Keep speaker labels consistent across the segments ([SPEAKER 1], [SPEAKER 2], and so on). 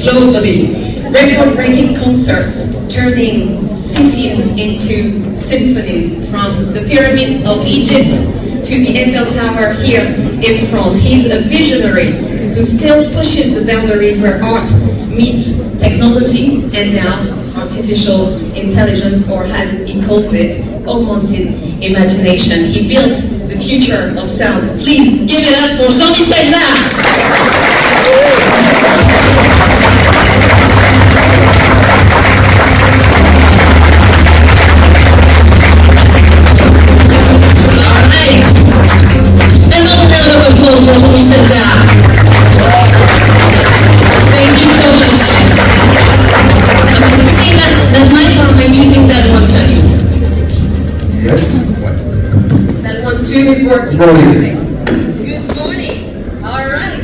[SPEAKER 1] globally. Record-breaking concerts, turning cities into symphonies, from the pyramids of Egypt to the Eiffel Tower here in France. He's a visionary who still pushes the boundaries where art meets technology and now artificial intelligence, or as he calls it, augmented imagination. He built the future of sound. Please give it up for Jean-Michel Jarre. Another round of applause for Jean-Michel Jarre. Thank you so much. You think that mic, or am I using that one, Sally?
[SPEAKER 2] Yes.
[SPEAKER 1] That one too is working. Good morning. All right.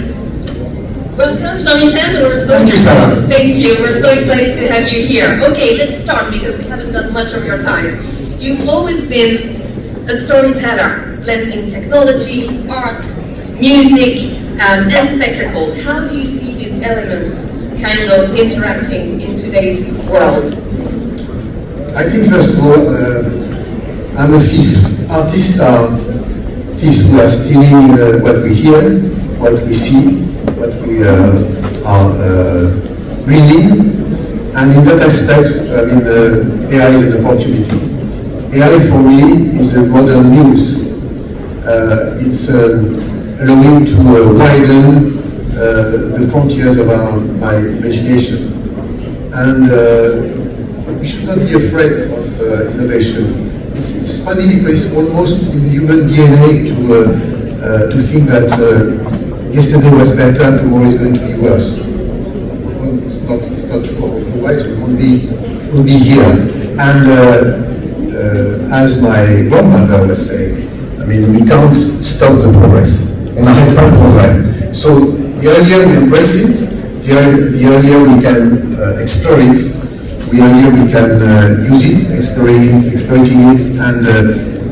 [SPEAKER 1] Welcome, Jean-Michel.
[SPEAKER 2] Thank you, Sarah.
[SPEAKER 1] Thank you. We're so excited to have you here. Okay, let's start because we haven't got much of your time. You've always been a storyteller, blending technology, art, music, and spectacle. How do you see these elements kind of interacting in today's world?
[SPEAKER 2] I think first of all, I'm a thief. Artists are thieves who are stealing what we hear, what we see, what we are reading. And in that aspect, I mean, AI is an opportunity. AI for me is a modern news. It's allowing to widen the frontiers of my imagination. And we should not be afraid of innovation. It's funny because it's almost in the human DNA to think that yesterday was better, tomorrow is going to be worse. Well, it's not true. Otherwise, we won't be here. And as my grandmother was saying, I mean, we can't stop the progress. On n'arrête pas le progrès. So the earlier we embrace it, the earlier we can explore it, the earlier we can use it, exploiting it, and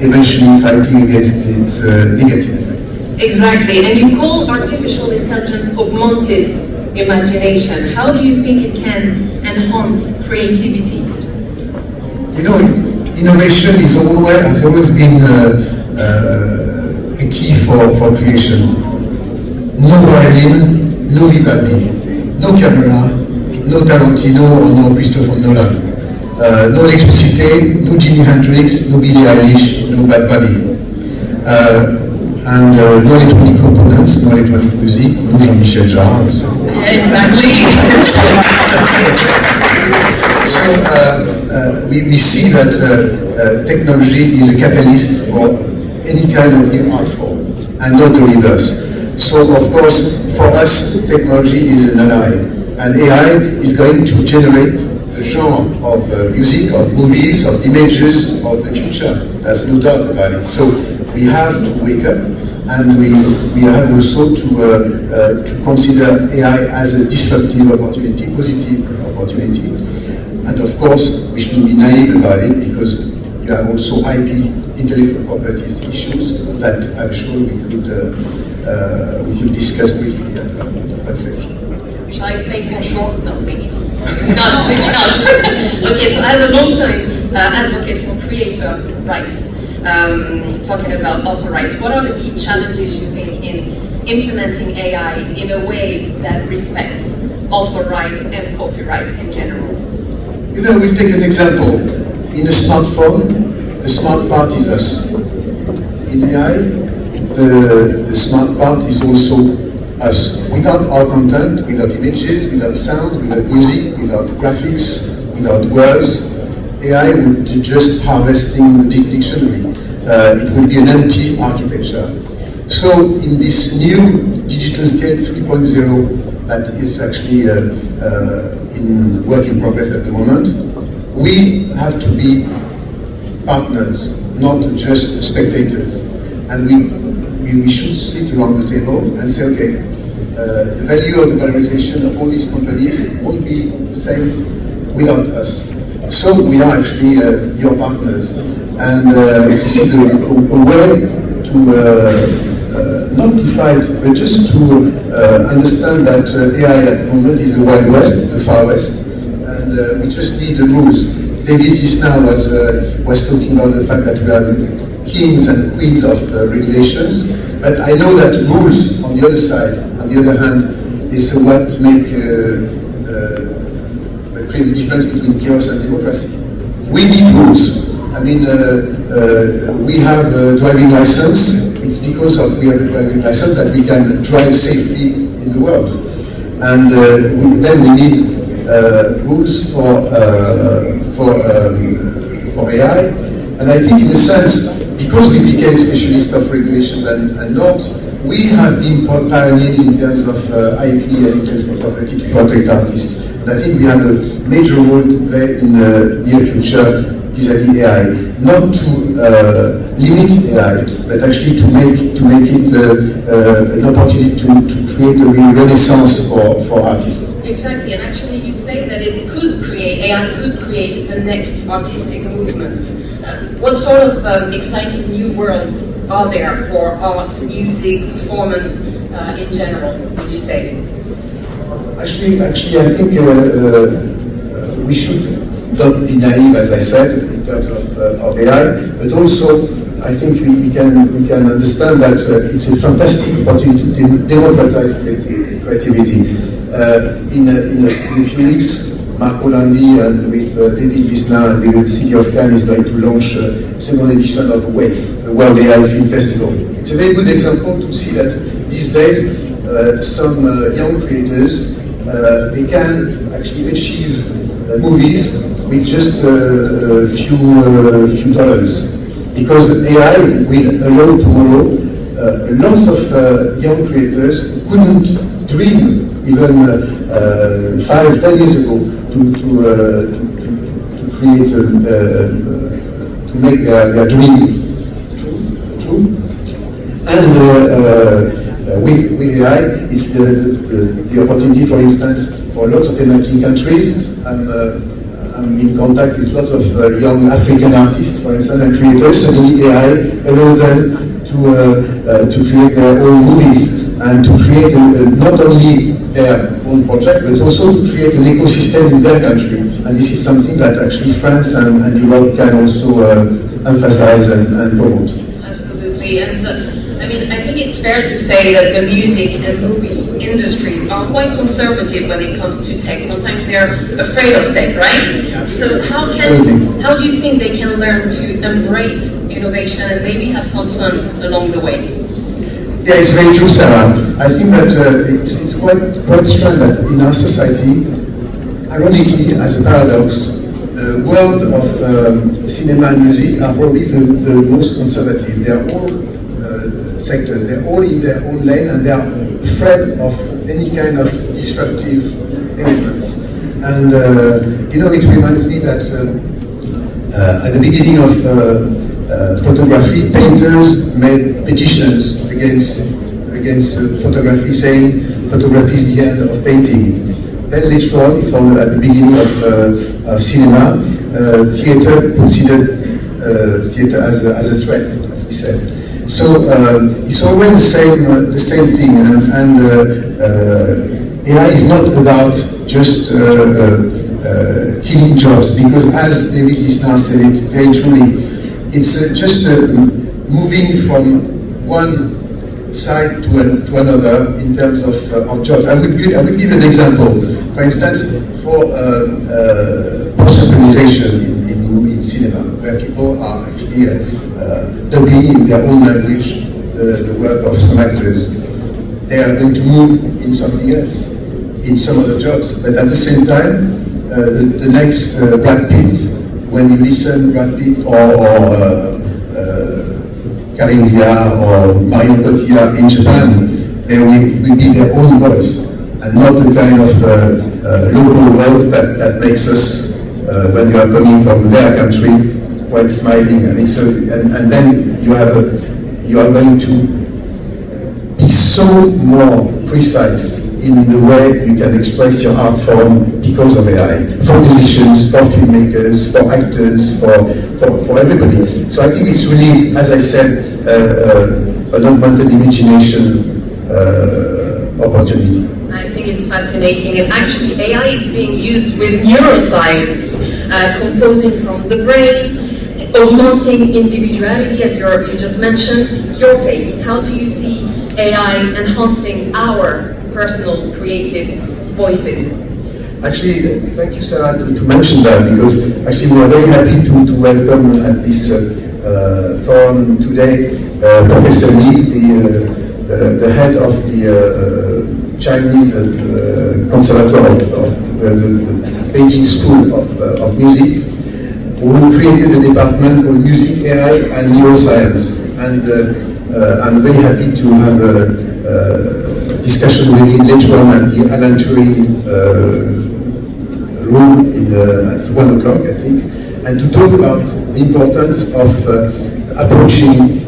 [SPEAKER 2] eventually fighting against its negative effects.
[SPEAKER 1] Exactly, and you call artificial intelligence augmented imagination. How do you think it can enhance creativity?
[SPEAKER 2] You know, innovation has always been a key for creation. No violin, no Vivaldi, no camera, no Tarantino or no Christopher Nolan. No electricity, no Jimi Hendrix, no Billie Eilish, no Bad Bunny. And no electronic components, no electronic music, no Jean-Michel Jarre. So.
[SPEAKER 1] Exactly.
[SPEAKER 2] So we see that technology is a catalyst for any kind of new art form, and not the reverse. So of course, for us, technology is an ally, and AI is going to generate the genre of music, of movies, of images of the future. There's no doubt about it. So we have to wake up, and we have also to consider AI as a disruptive opportunity, positive opportunity. And of course, we shouldn't be naive about it, because you have also IP, intellectual properties issues, that I'm sure we could discuss briefly at that section.
[SPEAKER 1] Shall I say for short? No, maybe not. Maybe not. Okay, so as a long-time advocate for creator rights, talking about author rights, what are the key challenges you think in implementing AI in a way that respects author rights and copyright in general?
[SPEAKER 2] You know, we'll take an example. In a smartphone, the smart part is us. In AI, the smart part is also us. Without our content, without images, without sound, without music, without graphics, without words, AI would just harvesting the dictionary. It would be an empty architecture. So in this new digital K 3.0 that is actually in work in progress at the moment, we have to be partners, not just spectators. And we should sit around the table and say, okay, the value of the valorization of all these companies won't be the same without us. So we are actually your partners. And this is a way to not to fight, but just to understand that AI at the moment is the Wild West, the Far West, and we just need the rules. David Lisnard was talking about the fact that we are the kings and queens of regulations, but I know that rules on the other side, on the other hand, is what create the difference between chaos and democracy. We need rules. I mean, we have a driving license. It's because we have a driving license that we can drive safely in the world. And then we need rules for AI. And I think in a sense, because we became specialists of regulations and not, we have been pioneers in terms of IP and intellectual property to protect artists. And I think we have a major role to play in the near future vis-à-vis AI, not to limit AI, but actually to make it an opportunity to create a real renaissance for artists.
[SPEAKER 1] Exactly, and actually you say that AI could create the next artistic movement. What sort of exciting new worlds are there for art, music, performance in general, would you say?
[SPEAKER 2] Actually, I think we should not be naive, as I said, in terms of AI, but also I think we can understand that it's a fantastic opportunity to democratize creativity. In a few weeks, Marco Landi and with David Lisnard and the City of Cannes is going to launch a second edition of WAICF, the World AI Film Festival. It's a very good example to see that these days some young creators they can actually achieve movies with just a few dollars, because AI will allow tomorrow lots of young creators who couldn't dream even 5-10 years ago to create to make their dream true. And with AI, it's the opportunity, for instance, for lots of emerging countries. I'm in contact with lots of young African artists, for instance, and creators. Suddenly AI allows them to create their own movies and to create not only their own project, but also to create an ecosystem in their country. And this is something that actually France and Europe can also emphasize and promote.
[SPEAKER 1] Absolutely, and I mean, I think it's fair to say that the music and movie industries are quite conservative when it comes to tech. Sometimes they're afraid of tech, right?
[SPEAKER 2] Absolutely.
[SPEAKER 1] So how do you think they can learn to embrace innovation and maybe have some fun along the way?
[SPEAKER 2] Yeah, it's very true, Sarah. I think that it's quite strange that in our society, ironically, as a paradox, the world of cinema and music are probably the most conservative. They're all sectors, they're all in their own lane, and they're afraid of any kind of disruptive elements. And it reminds me that at the beginning of photography, painters made petitions against photography, saying photography is the end of painting. Then later on, at the beginning of cinema, theater considered theater as a threat, as we said. So it's always the same thing, and AI is not about just killing jobs, because as David Lisnard said it very truly, it's just moving from one side to another in terms of jobs. I would give an example. For instance, for post-synchronization in cinema, where people are actually dubbing in their own language the work of some actors. They are going to move in something else, in some other jobs. But at the same time, the next Brad Pitt, when you listen Brad Pitt or Karim Viard or Marion Cotillard in Japan, there will be their own voice, and not the kind of local voice that makes us, when you are coming from their country, quite smiling. And then you are going to be so more precise in the way you can express your art form because of AI, for musicians, for filmmakers, for actors, for everybody. So I think it's really, as I said, an augmented imagination opportunity.
[SPEAKER 1] I think it's fascinating, and actually AI is being used with neuroscience, composing from the brain, augmenting individuality, as you just mentioned. Your take, how do you see AI enhancing our personal creative voices?
[SPEAKER 2] Actually, thank you, Sarah, to mention that, because actually we are very happy to welcome at this forum today Professor Li, the head of the Chinese Conservatoire of the Beijing School of Music, who created a department called Music, AI and Neuroscience. And I'm very happy to have a discussion with him later on at the Alan Turing room at 1 o'clock, I think, and to talk about the importance of approaching,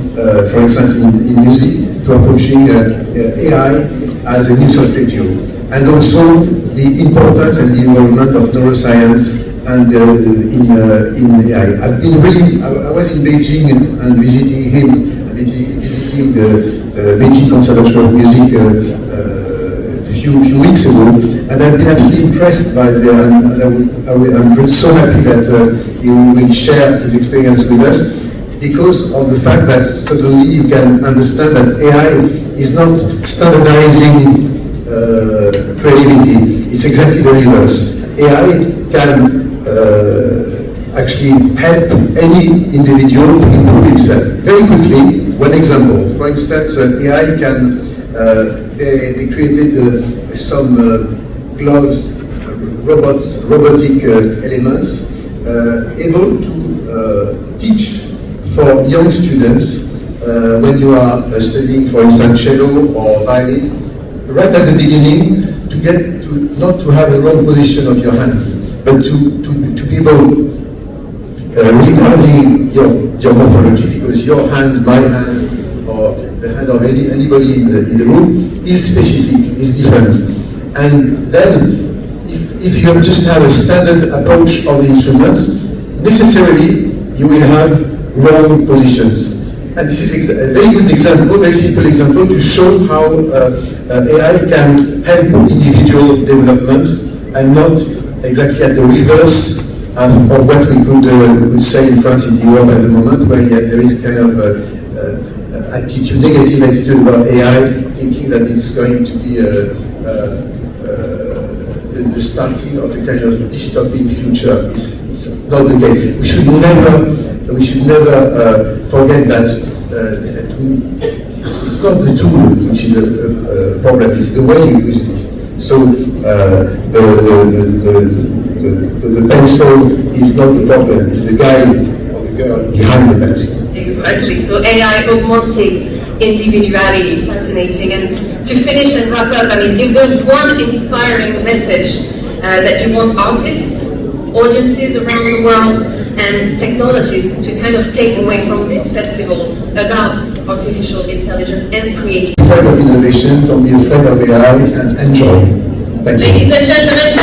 [SPEAKER 2] for instance, in music, to approaching AI as a new solfeggio, and also the importance and the involvement of neuroscience and in AI. I was in Beijing and visiting him, visiting the Beijing Conservatoire of Music a few weeks ago, and I've been actually impressed by I'm so happy that he will share his experience with us, because of the fact that suddenly you can understand that AI is not standardizing creativity. It's exactly the reverse. AI can actually help any individual to improve himself very quickly. One example, for instance, AI can, they created some gloves, robotic elements, able to teach for young students when you are studying, for instance, cello or violin, right at the beginning, to get to not to have the wrong position of your hands, but to be able regarding your morphology, because your hand, my hand, or the hand of anybody in the room is specific, is different. And then, if you just have a standard approach of the instruments, necessarily you will have wrong positions. And this is a very good example, very simple example, to show how AI can help individual development and not exactly at the reverse of what we could say in France and Europe at the moment, where there is a kind of negative attitude about AI, thinking that it's going to be the starting of a kind of dystopian future. It's not the case. We should never forget that it's not the tool which is a problem, it's the way you use it. So the pencil is not the problem, it's the guy or the girl behind the pencil.
[SPEAKER 1] Exactly, so AI augmenting individuality, fascinating. And to finish and wrap up, I mean, if there's one inspiring message that you want artists, audiences around the world, and technologies to kind of take away from this festival about artificial intelligence and creativity.
[SPEAKER 2] Be afraid of innovation, don't be afraid of AI, and enjoy. Thank you.
[SPEAKER 1] Ladies and gentlemen,